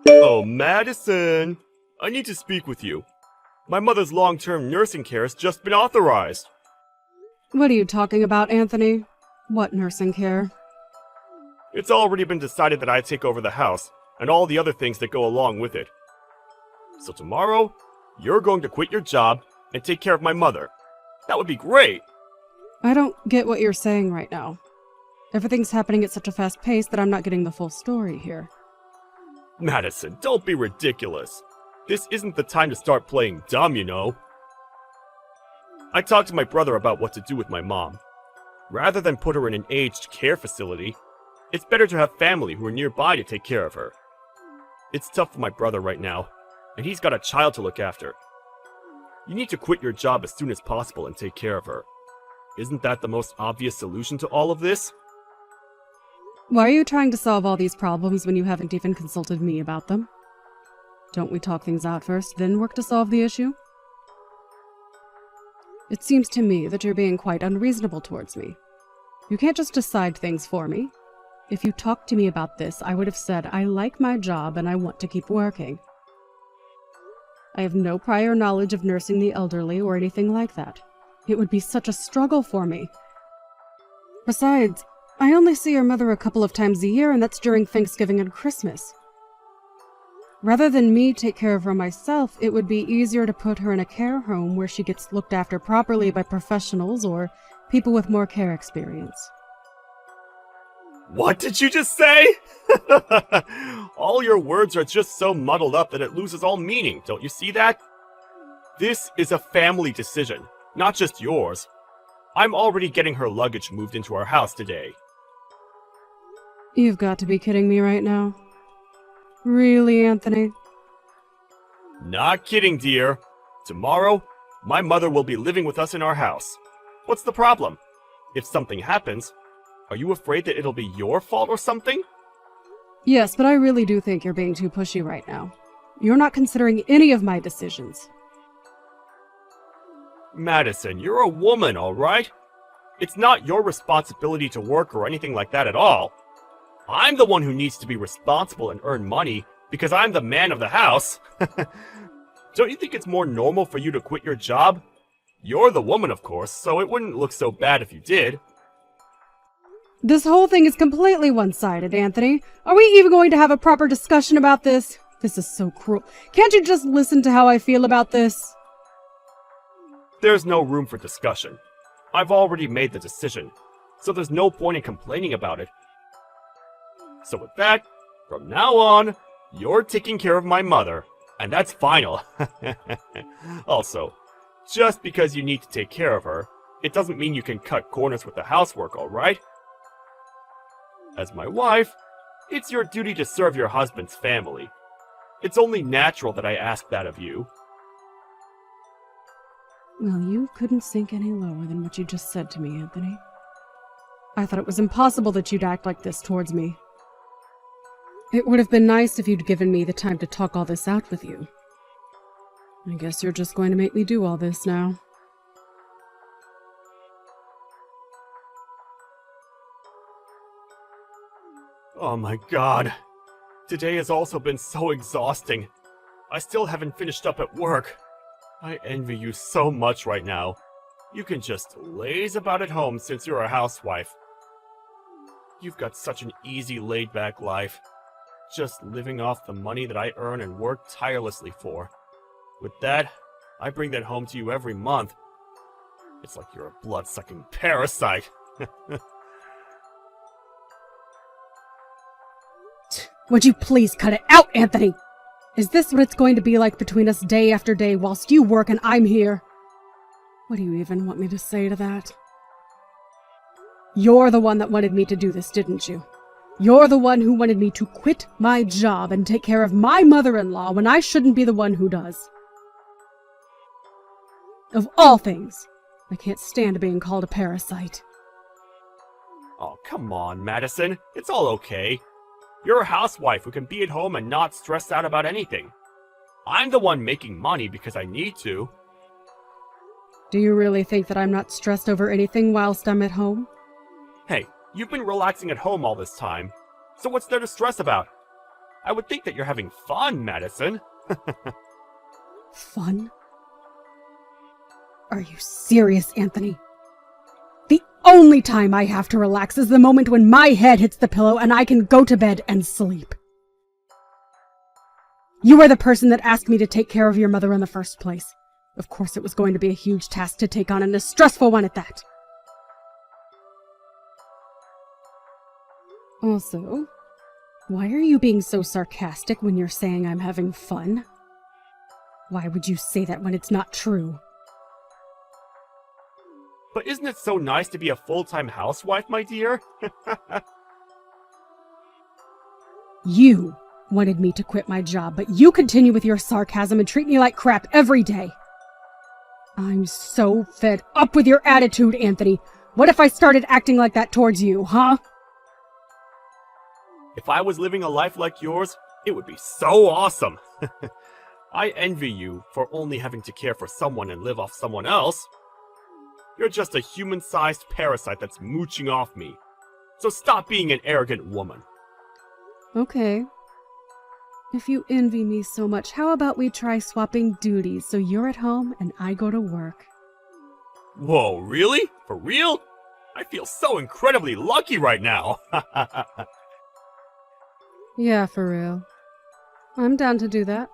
Oh, Madison! I need to speak with you. My mother's long-term nursing care has just been authorized. What are you talking about, Anthony? What nursing care? It's already been decided that I take over the house, and all the other things that go along with it. So tomorrow, you're going to quit your job and take care of my mother. That would be great! I don't get what you're saying right now. Everything's happening at such a fast pace that I'm not getting the full story here. Madison, don't be ridiculous. This isn't the time to start playing dumb, you know. I talked to my brother about what to do with my mom. Rather than put her in an aged care facility, it's better to have family who are nearby to take care of her. It's tough for my brother right now, and he's got a child to look after. You need to quit your job as soon as possible and take care of her. Isn't that the most obvious solution to all of this? Why are you trying to solve all these problems when you haven't even consulted me about them? Don't we talk things out first, then work to solve the issue? It seems to me that you're being quite unreasonable towards me. You can't just decide things for me. If you talked to me about this, I would have said I like my job and I want to keep working. I have no prior knowledge of nursing the elderly or anything like that. It would be such a struggle for me. Besides, I only see your mother a couple of times a year, and that's during Thanksgiving and Christmas. Rather than me take care of her myself, it would be easier to put her in a care home where she gets looked after properly by professionals or people with more care experience. What did you just say? All your words are just so muddled up that it loses all meaning, don't you see that? This is a family decision, not just yours. I'm already getting her luggage moved into our house today. You've got to be kidding me right now. Really, Anthony? Not kidding, dear. Tomorrow, my mother will be living with us in our house. What's the problem? If something happens, are you afraid that it'll be your fault or something? Yes, but I really do think you're being too pushy right now. You're not considering any of my decisions. Madison, you're a woman, all right? It's not your responsibility to work or anything like that at all. I'm the one who needs to be responsible and earn money because I'm the man of the house. Don't you think it's more normal for you to quit your job? You're the woman, of course, so it wouldn't look so bad if you did. This whole thing is completely one-sided, Anthony. Are we even going to have a proper discussion about this? This is so cruel. Can't you just listen to how I feel about this? There's no room for discussion. I've already made the decision, so there's no point in complaining about it. So with that, from now on, you're taking care of my mother, and that's final. Also, just because you need to take care of her, it doesn't mean you can cut corners with the housework, alright? As my wife, it's your duty to serve your husband's family. It's only natural that I ask that of you. Well, you couldn't sink any lower than what you just said to me, Anthony. I thought it was impossible that you'd act like this towards me. It would have been nice if you'd given me the time to talk all this out with you. I guess you're just going to make me do all this now. Oh my god. Today has also been so exhausting. I still haven't finished up at work. I envy you so much right now. You can just laze about at home since you're a housewife. You've got such an easy, laid-back life. Just living off the money that I earn and work tirelessly for. With that, I bring that home to you every month. It's like you're a blood-sucking parasite. Would you please cut it out, Anthony? Is this what it's going to be like between us day after day whilst you work and I'm here? What do you even want me to say to that? You're the one that wanted me to do this, didn't you? You're the one who wanted me to quit my job and take care of my mother-in-law when I shouldn't be the one who does. Of all things, I can't stand being called a parasite. Oh, come on, Madison. It's all okay. You're a housewife who can be at home and not stress out about anything. I'm the one making money because I need to. Do you really think that I'm not stressed over anything whilst I'm at home? Hey, you've been relaxing at home all this time, so what's there to stress about? I would think that you're having fun, Madison. Fun? Are you serious, Anthony? The only time I have to relax is the moment when my head hits the pillow and I can go to bed and sleep. You were the person that asked me to take care of your mother in the first place. Of course it was going to be a huge task to take on and a stressful one at that. Also, why are you being so sarcastic when you're saying I'm having fun? Why would you say that when it's not true? But isn't it so nice to be a full-time housewife, my dear? You wanted me to quit my job, but you continue with your sarcasm and treat me like crap every day. I'm so fed up with your attitude, Anthony. What if I started acting like that towards you, huh? If I was living a life like yours, it would be so awesome. I envy you for only having to care for someone and live off someone else. You're just a human-sized parasite that's mooching off me. So stop being an arrogant woman. Okay. If you envy me so much, how about we try swapping duties so you're at home and I go to work? Whoa, really? For real? I feel so incredibly lucky right now. Yeah, for real. I'm down to do that.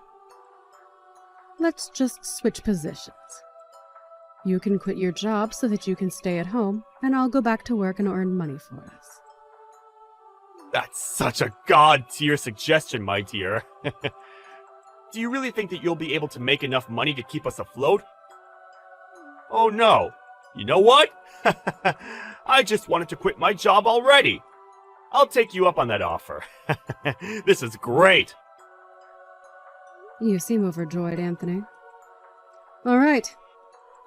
Let's just switch positions. You can quit your job so that you can stay at home, and I'll go back to work and earn money for us. That's such a god-tier suggestion, my dear. Do you really think that you'll be able to make enough money to keep us afloat? Oh no. You know what? I just wanted to quit my job already. I'll take you up on that offer. This is great. You seem overjoyed, Anthony. All right.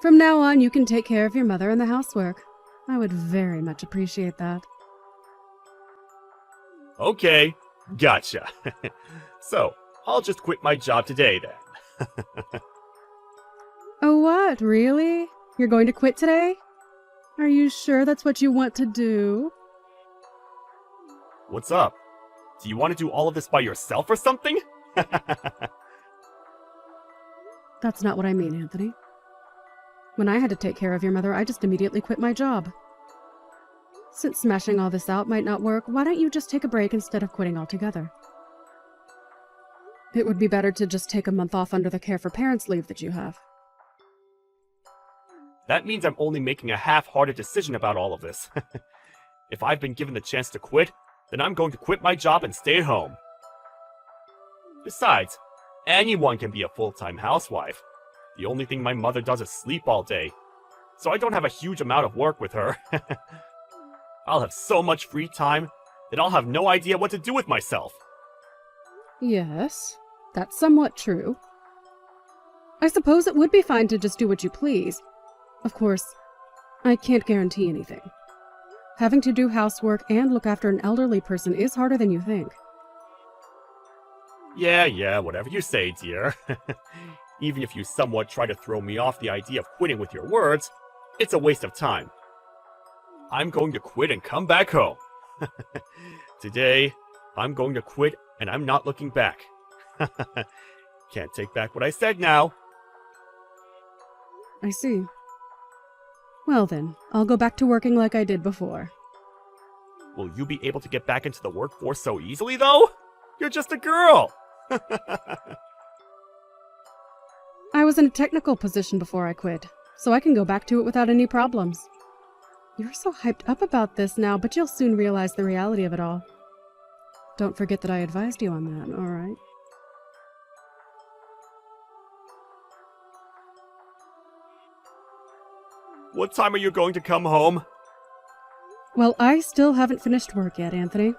From now on, you can take care of your mother and the housework. I would very much appreciate that. Okay, gotcha. So, I'll just quit my job today then. Oh, what? Really? You're going to quit today? Are you sure that's what you want to do? What's up? Do you want to do all of this by yourself or something? That's not what I mean, Anthony. When I had to take care of your mother, I just immediately quit my job. Since smashing all this out might not work, why don't you just take a break instead of quitting altogether? It would be better to just take a month off under the care for parents leave that you have. That means I'm only making a half-hearted decision about all of this. If I've been given the chance to quit, then I'm going to quit my job and stay at home. Besides, anyone can be a full-time housewife. The only thing my mother does is sleep all day, so I don't have a huge amount of work with her. I'll have so much free time that I'll have no idea what to do with myself. Yes, that's somewhat true. I suppose it would be fine to just do what you please. Of course, I can't guarantee anything. Having to do housework and look after an elderly person is harder than you think. Yeah, whatever you say, dear. Even if you somewhat try to throw me off the idea of quitting with your words, it's a waste of time. I'm going to quit and come back home. Today, I'm going to quit and I'm not looking back. Can't take back what I said now. I see. Well then, I'll go back to working like I did before. Will you be able to get back into the workforce so easily, though? You're just a girl! I was in a technical position before I quit, so I can go back to it without any problems. You're so hyped up about this now, but you'll soon realize the reality of it all. Don't forget that I advised you on that, alright? What time are you going to come home? Well, I still haven't finished work yet, Anthony.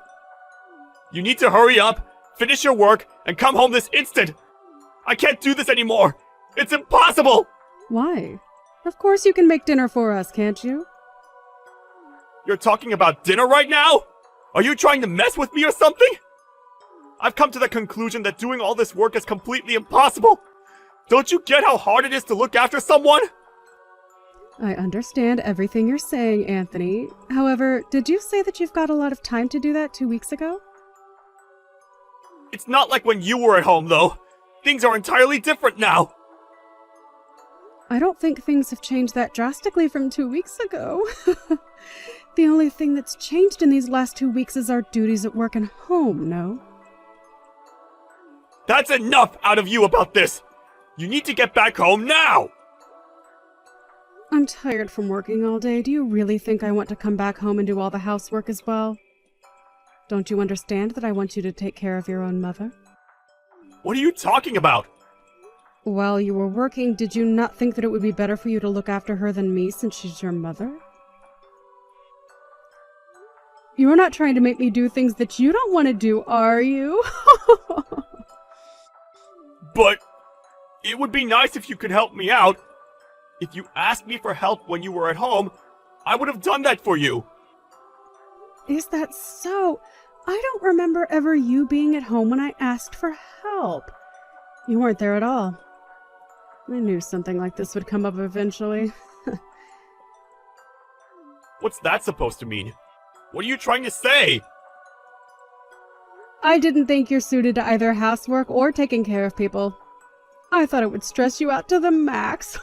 You need to hurry up, finish your work, and come home this instant! I can't do this anymore! It's impossible! Why? Of course you can make dinner for us, can't you? You're talking about dinner right now? Are you trying to mess with me or something? I've come to the conclusion that doing all this work is completely impossible! Don't you get how hard it is to look after someone? I understand everything you're saying, Anthony. However, did you say that you've got a lot of time to do that 2 weeks ago? It's not like when you were at home, though. Things are entirely different now. I don't think things have changed that drastically from 2 weeks ago. The only thing that's changed in these last 2 weeks is our duties at work and home, no? That's enough out of you about this! You need to get back home now! I'm tired from working all day. Do you really think I want to come back home and do all the housework as well? Don't you understand that I want you to take care of your own mother? What are you talking about? While you were working, did you not think that it would be better for you to look after her than me since she's your mother? You're not trying to make me do things that you don't want to do, are you? But it would be nice if you could help me out. If you asked me for help when you were at home, I would have done that for you. Is that so? I don't remember ever you being at home when I asked for help. You weren't there at all. I knew something like this would come up eventually. What's that supposed to mean? What are you trying to say? I didn't think you're suited to either housework or taking care of people. I thought it would stress you out to the max.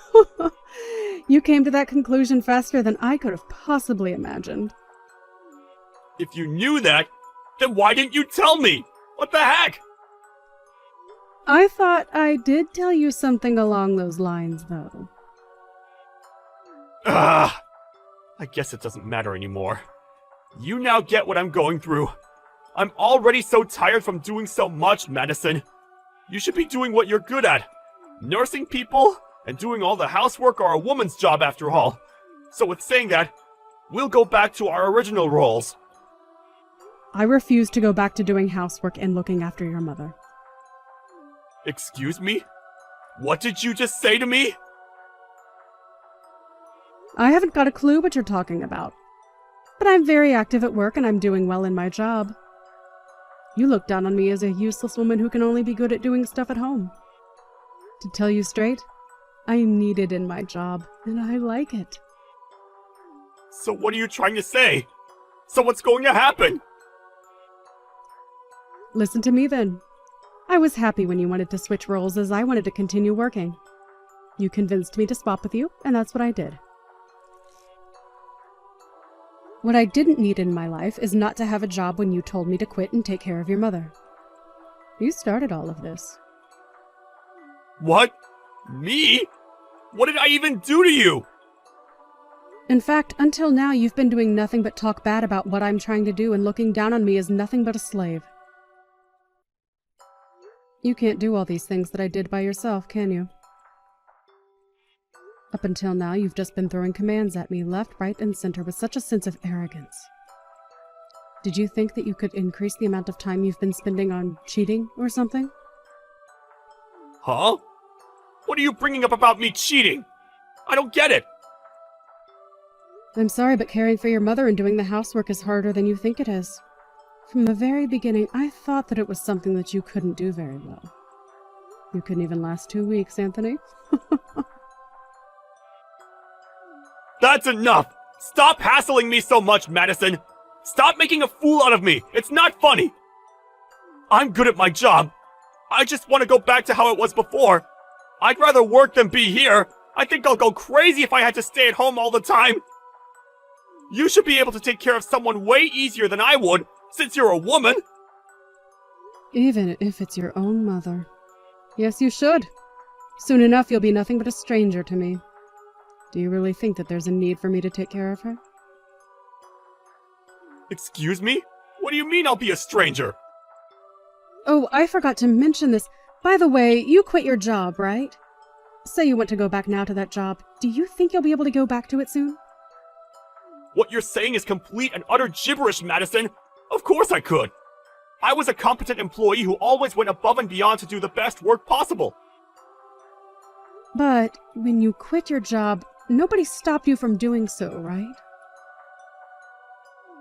You came to that conclusion faster than I could have possibly imagined. If you knew that, then why didn't you tell me? What the heck? I thought I did tell you something along those lines, though. I guess it doesn't matter anymore. You now get what I'm going through. I'm already so tired from doing so much, Madison. You should be doing what you're good at. Nursing people and doing all the housework are a woman's job after all. So with saying that, we'll go back to our original roles. I refuse to go back to doing housework and looking after your mother. Excuse me? What did you just say to me? I haven't got a clue what you're talking about. But I'm very active at work and I'm doing well in my job. You look down on me as a useless woman who can only be good at doing stuff at home. To tell you straight, I'm needed in my job, and I like it. So what are you trying to say? So what's going to happen? Listen to me then. I was happy when you wanted to switch roles as I wanted to continue working. You convinced me to swap with you, and that's what I did. What I didn't need in my life is not to have a job when you told me to quit and take care of your mother. You started all of this. What? Me? What did I even do to you? In fact, until now, you've been doing nothing but talk bad about what I'm trying to do and looking down on me as nothing but a slave. You can't do all these things that I did by yourself, can you? Up until now, you've just been throwing commands at me left, right, and center with such a sense of arrogance. Did you think that you could increase the amount of time you've been spending on cheating or something? Huh? What are you bringing up about me cheating? I don't get it. I'm sorry, but caring for your mother and doing the housework is harder than you think it is. From the very beginning, I thought that it was something that you couldn't do very well. You couldn't even last 2 weeks, Anthony. That's enough! Stop hassling me so much, Madison! Stop making a fool out of me! It's not funny! I'm good at my job. I just want to go back to how it was before. I'd rather work than be here. I think I'll go crazy if I had to stay at home all the time. You should be able to take care of someone way easier than I would, since you're a woman. Even if it's your own mother. Yes, you should. Soon enough, you'll be nothing but a stranger to me. Do you really think that there's a need for me to take care of her? Excuse me? What do you mean I'll be a stranger? Oh, I forgot to mention this. By the way, you quit your job, right? Say you want to go back now to that job. Do you think you'll be able to go back to it soon? What you're saying is complete and utter gibberish, Madison. Of course I could. I was a competent employee who always went above and beyond to do the best work possible. But when you quit your job, nobody stopped you from doing so, right?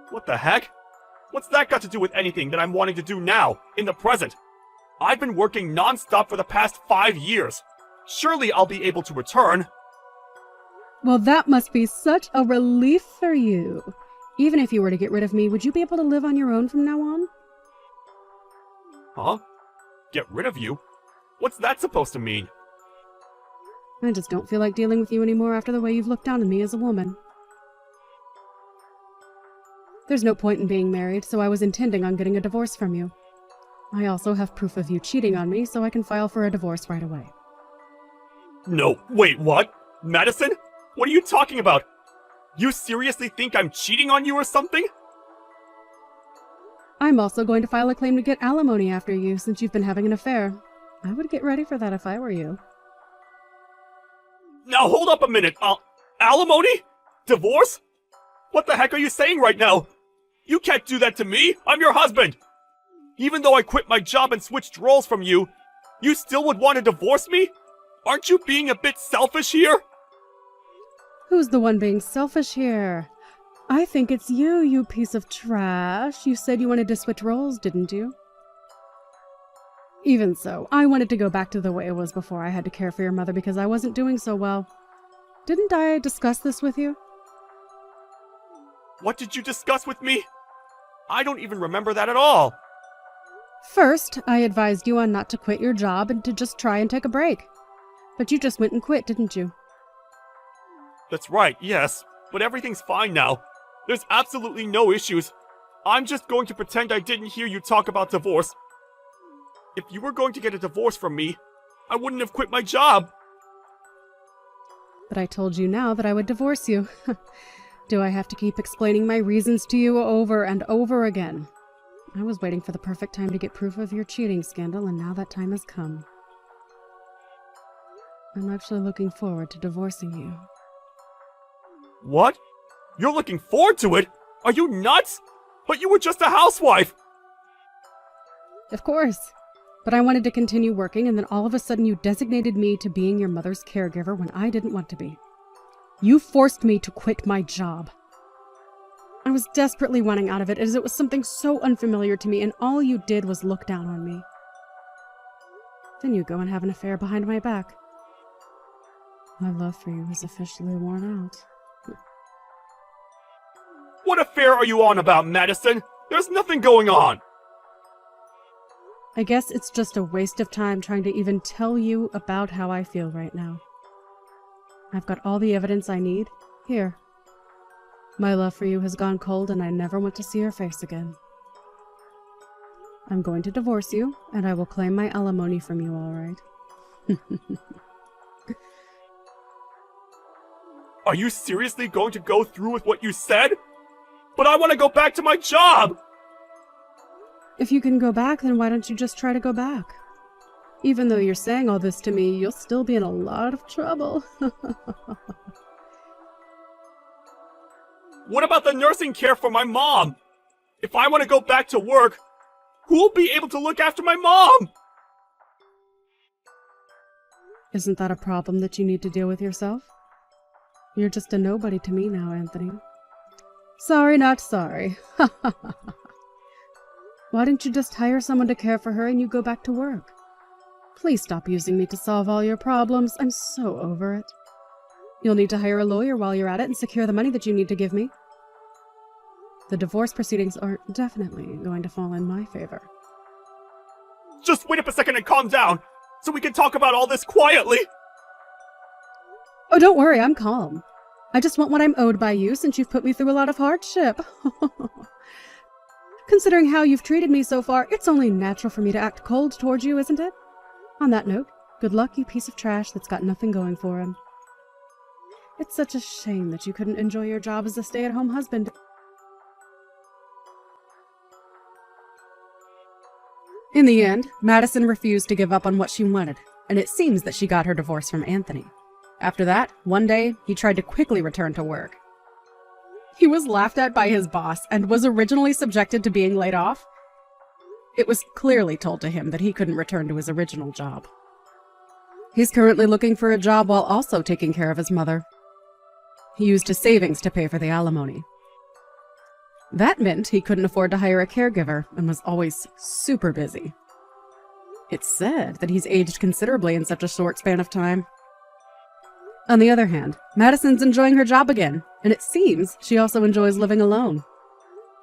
What the heck? What's that got to do with anything that I'm wanting to do now, in the present? I've been working non-stop for the past 5 years. Surely I'll be able to return. Well, that must be such a relief for you. Even if you were to get rid of me, would you be able to live on your own from now on? Huh? Get rid of you? What's that supposed to mean? I just don't feel like dealing with you anymore after the way you've looked down on me as a woman. There's no point in being married, so I was intending on getting a divorce from you. I also have proof of you cheating on me, so I can file for a divorce right away. No, wait, what? Madison? What are you talking about? You seriously think I'm cheating on you or something? I'm also going to file a claim to get alimony after you, since you've been having an affair. I would get ready for that if I were you. Now hold up a minute. Alimony? Divorce? What the heck are you saying right now? You can't do that to me. I'm your husband. Even though I quit my job and switched roles from you, you still would want to divorce me? Aren't you being a bit selfish here? Who's the one being selfish here? I think it's you, you piece of trash. You said you wanted to switch roles, didn't you? Even so, I wanted to go back to the way it was before I had to care for your mother because I wasn't doing so well. Didn't I discuss this with you? What did you discuss with me? I don't even remember that at all. First, I advised you on not to quit your job and to just try and take a break. But you just went and quit, didn't you? That's right, yes. But everything's fine now. There's absolutely no issues. I'm just going to pretend I didn't hear you talk about divorce. If you were going to get a divorce from me, I wouldn't have quit my job. But I told you now that I would divorce you. Do I have to keep explaining my reasons to you over and over again? I was waiting for the perfect time to get proof of your cheating scandal, and now that time has come. I'm actually looking forward to divorcing you. What? You're looking forward to it? Are you nuts? But you were just a housewife! Of course. But I wanted to continue working, and then all of a sudden you designated me to being your mother's caregiver when I didn't want to be. You forced me to quit my job. I was desperately wanting out of it, as it was something so unfamiliar to me, and all you did was look down on me. Then you go and have an affair behind my back. My love for you is officially worn out. What affair are you on about, Madison? There's nothing going on! I guess it's just a waste of time trying to even tell you about how I feel right now. I've got all the evidence I need. Here. My love for you has gone cold and I never want to see your face again. I'm going to divorce you, and I will claim my alimony from you, all right? Are you seriously going to go through with what you said? But I want to go back to my job! If you can go back, then why don't you just try to go back? Even though you're saying all this to me, you'll still be in a lot of trouble. What about the nursing care for my mom? If I want to go back to work, who will be able to look after my mom? Isn't that a problem that you need to deal with yourself? You're just a nobody to me now, Anthony. Sorry, not sorry. Why don't you just hire someone to care for her and you go back to work? Please stop using me to solve all your problems. I'm so over it. You'll need to hire a lawyer while you're at it and secure the money that you need to give me. The divorce proceedings are definitely going to fall in my favor. Just wait up a second and calm down, so we can talk about all this quietly! Oh, don't worry, I'm calm. I just want what I'm owed by you since you've put me through a lot of hardship. Considering how you've treated me so far, it's only natural for me to act cold towards you, isn't it? On that note, good luck, you piece of trash that's got nothing going for him. It's such a shame that you couldn't enjoy your job as a stay-at-home husband. In the end, Madison refused to give up on what she wanted, and it seems that she got her divorce from Anthony. After that, one day, he tried to quickly return to work. He was laughed at by his boss and was originally subjected to being laid off. It was clearly told to him that he couldn't return to his original job. He's currently looking for a job while also taking care of his mother. He used his savings to pay for the alimony. That meant he couldn't afford to hire a caregiver and was always super busy. It's said that he's aged considerably in such a short span of time. On the other hand, Madison's enjoying her job again, and it seems she also enjoys living alone.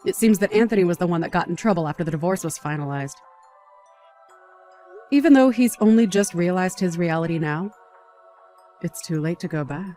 It seems that Anthony was the one that got in trouble after the divorce was finalized. Even though he's only just realized his reality now, it's too late to go back.